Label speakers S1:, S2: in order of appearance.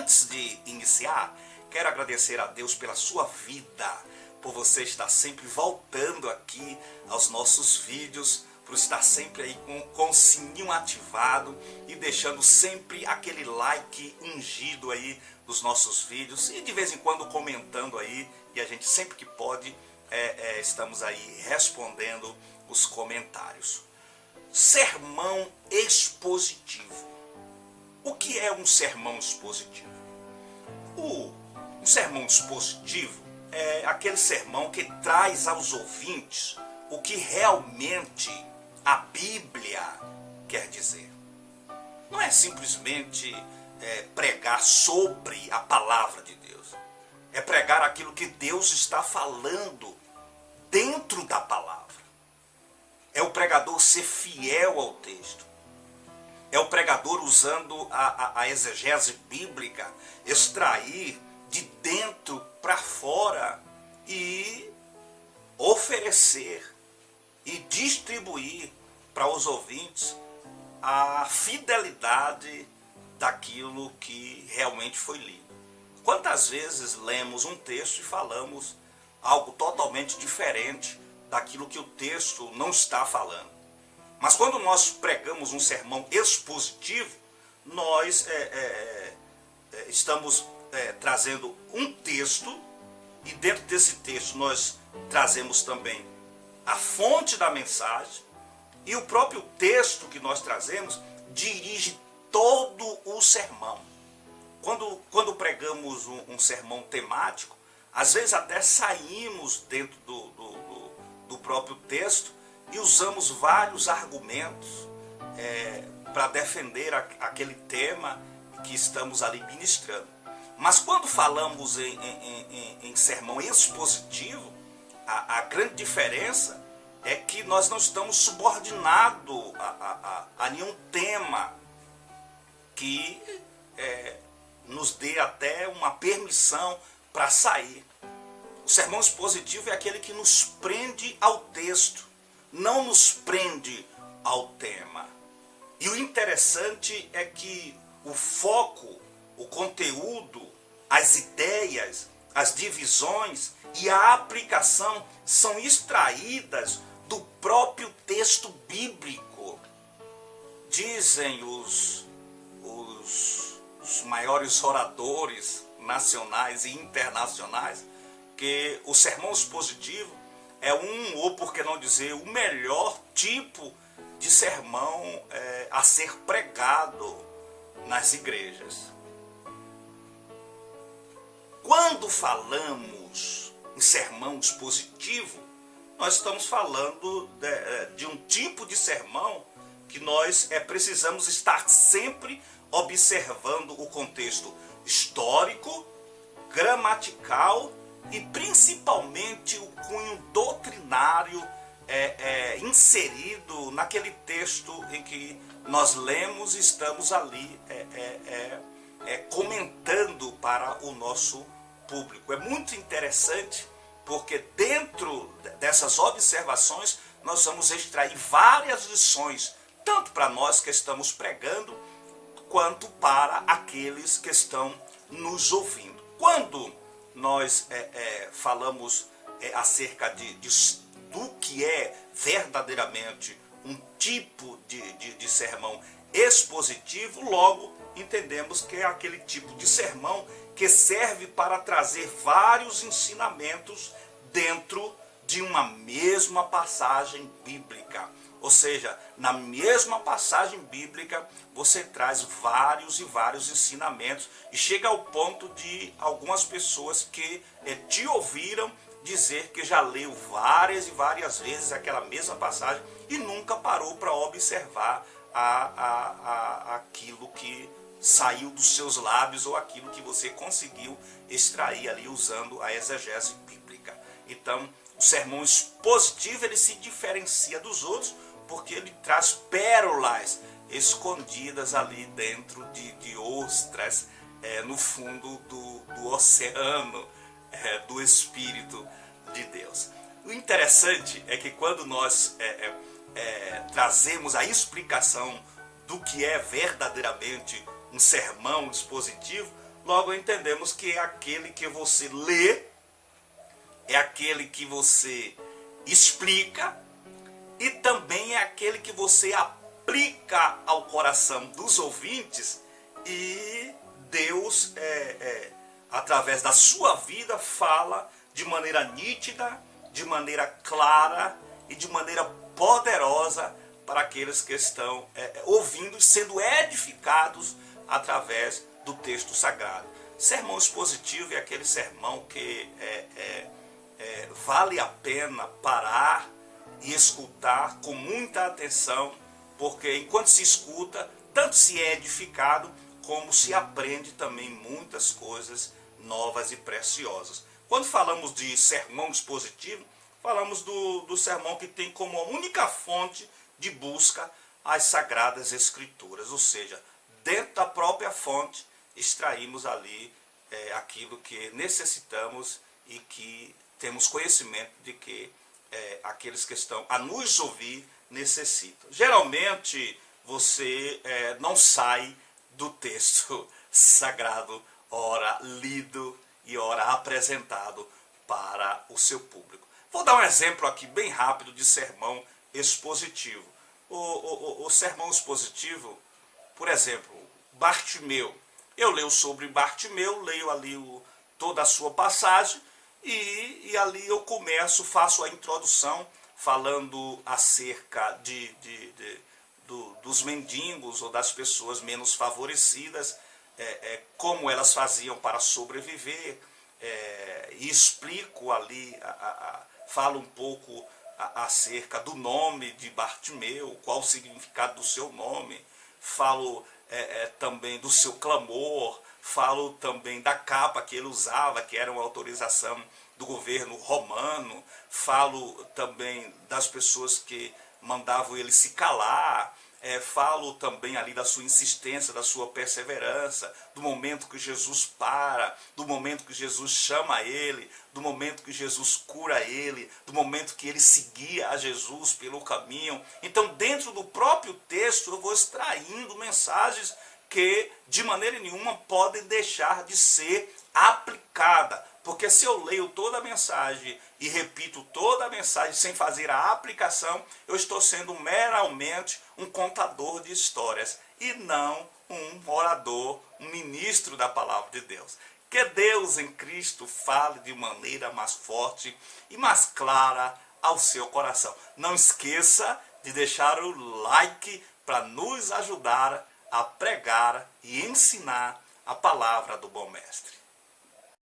S1: Antes de iniciar, quero agradecer a Deus pela sua vida, por você estar sempre voltando aqui aos nossos vídeos, por estar sempre aí com o sininho ativado e deixando sempre aquele like ungido aí dos nossos vídeos e de vez em quando comentando aí, e a gente sempre que pode estamos aí respondendo os comentários. Sermão expositivo. O que é um sermão expositivo? Um sermão expositivo é aquele sermão que traz aos ouvintes o que realmente a Bíblia quer dizer. Não é simplesmente pregar sobre a palavra de Deus. É pregar aquilo que Deus está falando dentro da palavra. É o pregador ser fiel ao texto. É o pregador usando a exegese bíblica, extrair de dentro para fora e oferecer e distribuir para os ouvintes a fidelidade daquilo que realmente foi lido. Quantas vezes lemos um texto e falamos algo totalmente diferente daquilo que o texto não está falando? Mas quando nós pregamos um sermão expositivo, nós estamos trazendo um texto, e dentro desse texto nós trazemos também a fonte da mensagem, e o próprio texto que nós trazemos dirige todo o sermão. Quando pregamos um sermão temático, às vezes até saímos dentro do próprio texto e usamos vários argumentos para defender aquele tema que estamos ali ministrando. Mas quando falamos em sermão expositivo, a grande diferença é que nós não estamos subordinados a nenhum tema que nos dê até uma permissão para sair. O sermão expositivo é aquele que nos prende ao texto, não nos prende ao tema. E o interessante é que o foco, o conteúdo, as ideias, as divisões e a aplicação são extraídas do próprio texto bíblico. Dizem os maiores oradores nacionais e internacionais que o sermão expositivo é ou por que não dizer, o melhor tipo de sermão a ser pregado nas igrejas. Quando falamos em sermão expositivo, nós estamos falando de um tipo de sermão que nós precisamos estar sempre observando o contexto histórico, gramatical e principalmente o cunho doutrinário inserido naquele texto em que nós lemos e estamos ali comentando para o nosso público. É muito interessante porque dentro dessas observações nós vamos extrair várias lições, tanto para nós que estamos pregando, quanto para aqueles que estão nos ouvindo. Quando nós falamos acerca do que é verdadeiramente um tipo de sermão expositivo, logo entendemos que é aquele tipo de sermão que serve para trazer vários ensinamentos dentro de uma mesma passagem bíblica. Ou seja, na mesma passagem bíblica você traz vários e vários ensinamentos e chega ao ponto de algumas pessoas que te ouviram dizer que já leu várias e várias vezes aquela mesma passagem e nunca parou para observar aquilo que saiu dos seus lábios ou aquilo que você conseguiu extrair ali usando a exegese bíblica. Então, o sermão expositivo ele se diferencia dos outros porque ele traz pérolas escondidas ali dentro de ostras no fundo do oceano do Espírito de Deus. O interessante é que quando nós trazemos a explicação do que é verdadeiramente um sermão expositivo, Logo entendemos que é aquele que você lê, é aquele que você explica e também é aquele que você aplica ao coração dos ouvintes e Deus, através da sua vida, fala de maneira nítida, de maneira clara e de maneira poderosa para aqueles que estão ouvindo e sendo edificados através do texto sagrado. Sermão expositivo é aquele sermão que vale a pena parar e escutar com muita atenção, porque enquanto se escuta, tanto se é edificado, como se aprende também muitas coisas novas e preciosas. Quando falamos de sermão expositivo, falamos do sermão que tem como única fonte de busca as Sagradas Escrituras, ou seja, dentro da própria fonte extraímos ali aquilo que necessitamos e que temos conhecimento de que aqueles que estão a nos ouvir necessitam. Geralmente você não sai do texto sagrado, ora lido e ora apresentado para o seu público. Vou dar um exemplo aqui bem rápido de sermão expositivo. O sermão expositivo, por exemplo, Bartimeu. Eu leio sobre Bartimeu, leio ali toda a sua passagem e ali eu faço a introdução falando acerca dos mendigos ou das pessoas menos favorecidas, como elas faziam para sobreviver, e explico ali, falo um pouco acerca do nome de Bartimeu, qual o significado do seu nome, falo também do seu clamor, falo também da capa que ele usava, que era uma autorização do governo romano, falo também das pessoas que mandavam ele se calar, falo também ali da sua insistência, da sua perseverança, do momento que Jesus para, do momento que Jesus chama ele, do momento que Jesus cura ele, do momento que ele seguia a Jesus pelo caminho. Então, dentro do próprio texto, eu vou extraindo mensagens que, de maneira nenhuma, podem deixar de ser aplicada. Porque se eu leio toda a mensagem e repito toda a mensagem sem fazer a aplicação, eu estou sendo meramente um contador de histórias e não um orador, um ministro da palavra de Deus. Que Deus em Cristo fale de maneira mais forte e mais clara ao seu coração. Não esqueça de deixar o like para nos ajudar a pregar e ensinar a palavra do bom mestre.